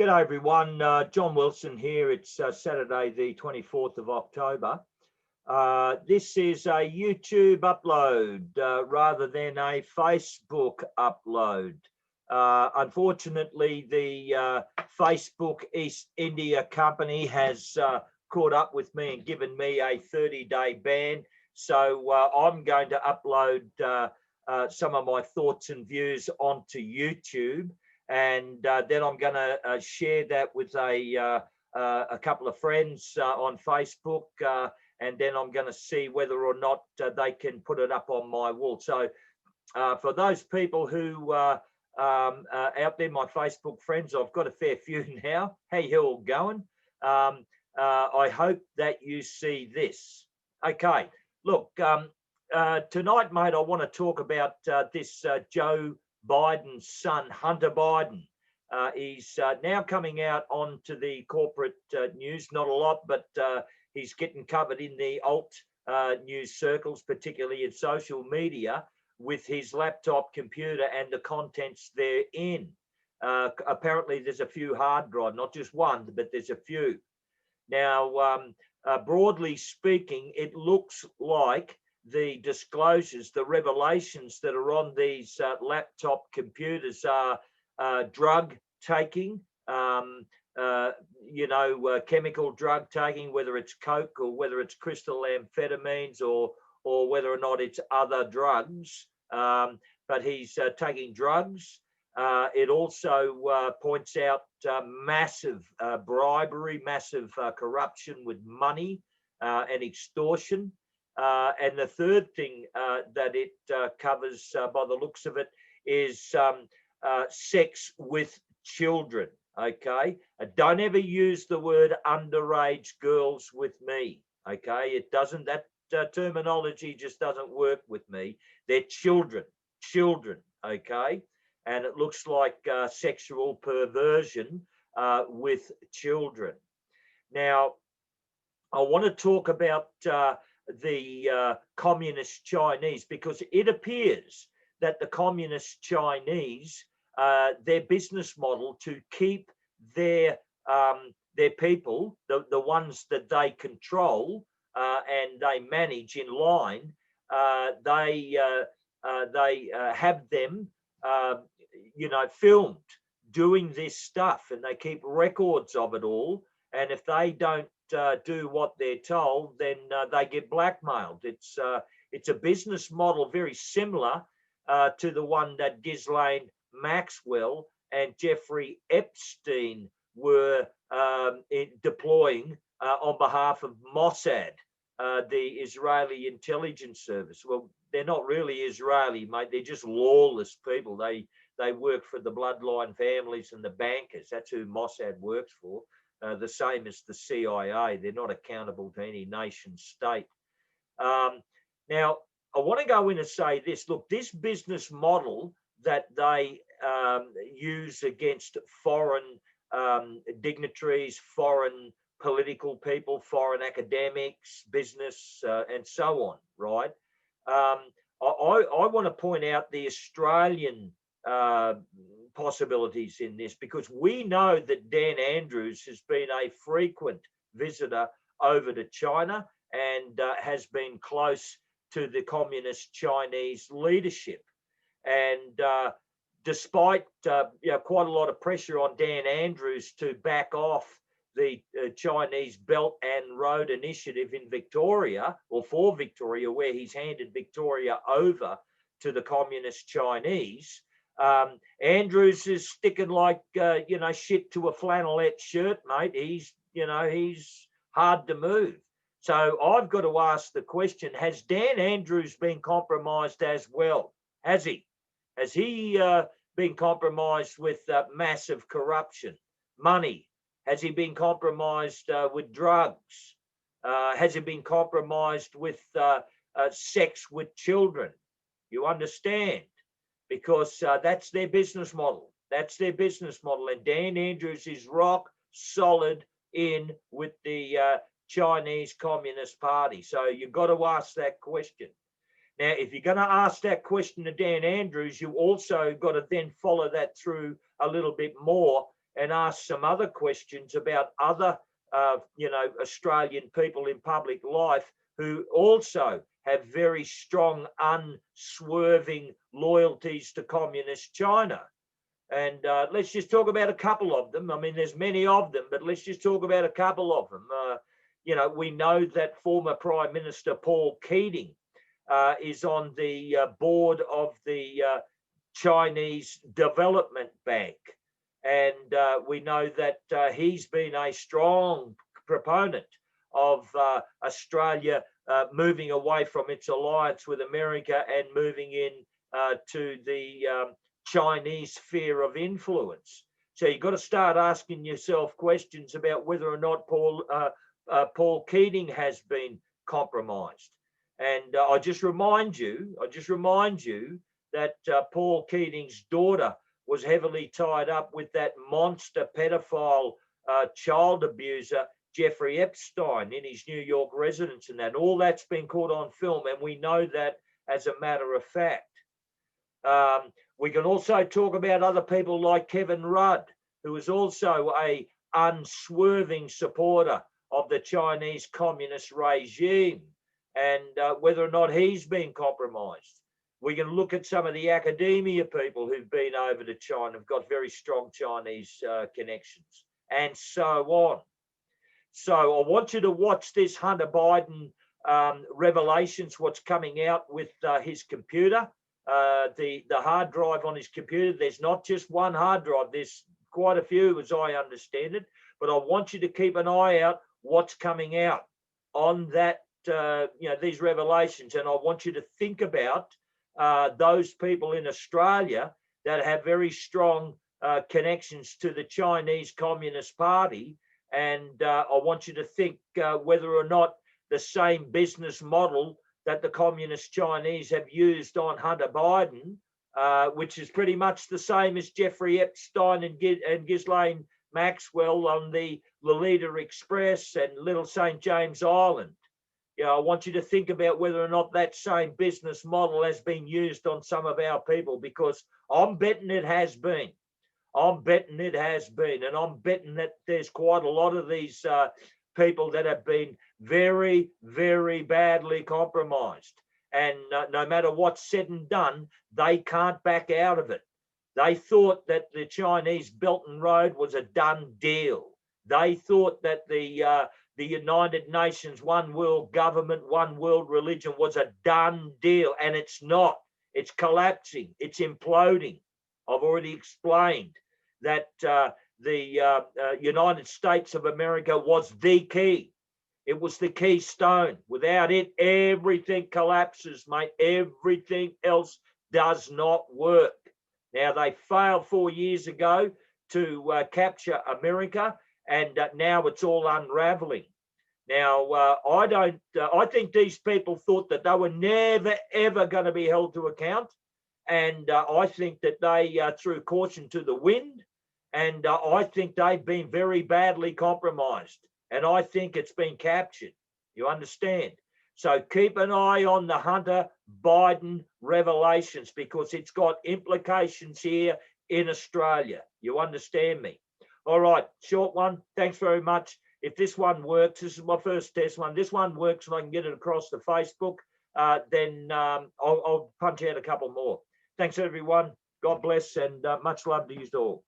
G'day everyone, John Wilson here. It's Saturday the 24th of October. This is a YouTube upload rather than a Facebook upload. Unfortunately, the Facebook East India Company has caught up with me and given me a 30-day ban. So I'm going to upload some of my thoughts and views onto YouTube. And then I'm going to share that with a couple of friends on Facebook, and then I'm going to see whether or not they can put it up on my wall. So for those people who out there, my Facebook friends, I've got a fair few now. How you all going? I hope that you see this. Okay, look, tonight, mate, I want to talk about this Joe Biden's son, Hunter Biden. He's now coming out onto the corporate news, not a lot, but he's getting covered in the alt news circles, particularly in social media, with his laptop computer and the contents therein. Apparently, there's a few hard drives, not just one, but there's a few. Now, broadly speaking, it looks like the disclosures, the revelations that are on these laptop computers are drug taking, chemical drug taking, whether it's coke or whether it's crystal amphetamines or whether or not it's other drugs. But he's taking drugs. It also points out massive bribery, massive corruption with money and extortion. And the third thing that it covers, by the looks of it, is sex with children. Okay, don't ever use the word underage girls with me. Okay, it doesn't. That terminology just doesn't work with me. They're children. Okay, and it looks like sexual perversion with children. Now, I want to talk about the communist Chinese, because it appears that the communist Chinese, their business model to keep their people, the ones that they control and they manage in line, they have them, filmed doing this stuff, and they keep records of it all. And if they don't do what they're told, then they get blackmailed. It's a business model very similar to the one that Ghislaine Maxwell and Jeffrey Epstein were deploying on behalf of Mossad, the Israeli intelligence service. Well, they're not really Israeli, mate. They're just lawless people. They work for the bloodline families and the bankers. That's who Mossad works for. The same as the CIA. They're not accountable to any nation state. Now, I want to go in and say this. Look, this business model that they use against foreign dignitaries, foreign political people, foreign academics, business, and so on, right? I want to point out the Australian possibilities in this, because we know that Dan Andrews has been a frequent visitor over to China and has been close to the communist Chinese leadership. And despite quite a lot of pressure on Dan Andrews to back off the Chinese Belt and Road Initiative in Victoria, or for Victoria, where he's handed Victoria over to the communist Chinese, Andrews is sticking like shit to a flannelette shirt, mate. He's hard to move. So I've got to ask the question: has Dan Andrews been compromised as well? Has he? Has he been compromised with massive corruption, money? Has he been compromised with drugs? Has he been compromised with sex with children? You understand? Because that's their business model. That's their business model. And Dan Andrews is rock solid in with the Chinese Communist Party. So you've got to ask that question. Now, if you're going to ask that question to Dan Andrews, you also got to then follow that through a little bit more and ask some other questions about other, Australian people in public life who also have very strong, unswerving loyalties to communist China. And let's just talk about a couple of them. I mean, there's many of them, but let's just talk about a couple of them. We know that former Prime Minister Paul Keating is on the board of the Chinese Development Bank. And we know that he's been a strong proponent of Australia moving away from its alliance with America and moving in to the Chinese sphere of influence. So you've got to start asking yourself questions about whether or not Paul Keating has been compromised. And I just remind you that Paul Keating's daughter was heavily tied up with that monster pedophile child abuser, Jeffrey Epstein, in his New York residence, and that all that's been caught on film, and we know that as a matter of fact. We can also talk about other people like Kevin Rudd, who is also a unswerving supporter of the Chinese communist regime, and whether or not he's been compromised. We can look at some of the academia people who've been over to China, have got very strong Chinese connections, and so on. So I want you to watch this Hunter Biden revelations, what's coming out with his computer, the hard drive on his computer. There's not just one hard drive, there's quite a few as I understand it, but I want you to keep an eye out what's coming out on that, these revelations. And I want you to think about those people in Australia that have very strong connections to the Chinese Communist Party. And I want you to think whether or not the same business model that the Communist Chinese have used on Hunter Biden, which is pretty much the same as Jeffrey Epstein and Ghislaine Maxwell on the Lolita Express and Little St. James Island. I want you to think about whether or not that same business model has been used on some of our people, because I'm betting it has been. I'm betting it has been. And I'm betting that there's quite a lot of these people that have been very, very badly compromised. And no matter what's said and done, they can't back out of it. They thought that the Chinese Belt and Road was a done deal. They thought that the United Nations, one world government, one world religion was a done deal, and it's not. It's collapsing. It's imploding. I've already explained that the United States of America was the key. It was the keystone. Without it, everything collapses, mate. Everything else does not work. Now, they failed 4 years ago to capture America, and now it's all unraveling. Now, I think these people thought that they were never, ever going to be held to account. And I think that they threw caution to the wind. And I think they've been very badly compromised. And I think it's been captured. You understand? So keep an eye on the Hunter Biden revelations, because it's got implications here in Australia. You understand me? All right, short one. Thanks very much. If this one works, this is my first test one. This one works and I can get it across to Facebook, then I'll punch out a couple more. Thanks, everyone. God bless, and much love to you all.